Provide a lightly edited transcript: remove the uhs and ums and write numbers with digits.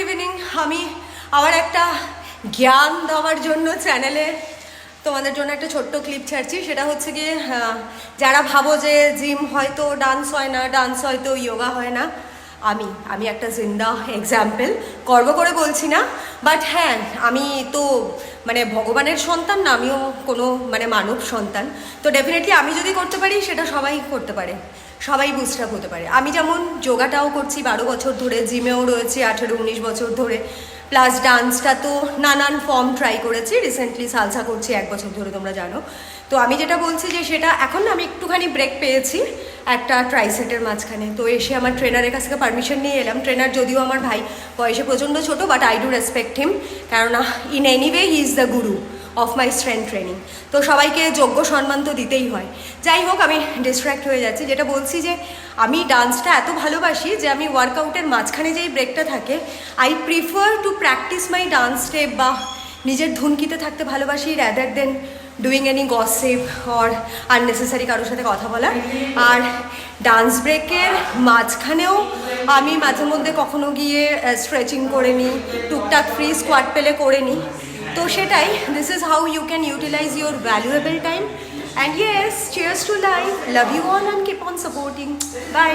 Evening. আমি আবার একটা জ্ঞান দেওয়ার জন্য চ্যানেলে তোমাদের জন্য একটা ছোট্ট ক্লিপ ছাড়ছি। সেটা হচ্ছে গিয়ে যারা ভাবো যে জিম হয়তো ডান্স হয় না, ডান্স হয়তো যোগা হয় না, আমি একটা জিন্দা এক্সাম্পল। গর্ব করে বলছি না, বাট হ্যাঁ, আমি তো মানে ভগবানের সন্তান না, আমিও কোনো মানে মানব সন্তান। তো ডেফিনেটলি আমি যদি করতে পারি সেটা সবাই করতে পারে, সবাই বুস্ট আপ হতে পারে। আমি যেমন যোগাটাও করছি 12 বছর ধরে, জিমেও রয়েছি 18-19 বছর ধরে, প্লাস ডান্সটা তো নানান ফর্ম ট্রাই করেছি। রিসেন্টলি সালসা করছি 1 বছর ধরে, তোমরা জানো। তো আমি যেটা বলছি যে সেটা এখন আমি একটুখানি ব্রেক পেয়েছি একটা ট্রাইসেটের মাঝখানে। তো এসে আমার ট্রেনারের কাছ থেকে পারমিশন নিয়ে এলাম। ট্রেনার যদিও আমার ভাই, বয়সে প্রচণ্ড ছোটো, but I do respect him, কেননা in any way he is the guru of my strength training. তো সবাইকে যোগ্য সম্মান তো দিতেই হয়। যাই হোক, আমি ডিস্ট্র্যাক্ট হয়ে যাচ্ছি। যেটা বলছি যে আমি ডান্সটা এত ভালোবাসি যে আমি ওয়ার্কআউটের মাঝখানে যেই ব্রেকটা থাকে, I prefer to practice my dance step বা নিজের ধুনকিতে থাকতে ভালোবাসি, rather then doing any gossip or unnecessary কারোর সাথে কথা বলা। আর ডান্স ব্রেকের মাঝখানেও আমি মাঝে মধ্যে কখনো গিয়ে স্ট্রেচিং করে নিই, টুকটাক ফ্রি স্কোয়াট পেলে করে নিই। তো সেটাই, this is how you can utilise your valuable time. And yes, cheers to life, love you all and keep on supporting. By.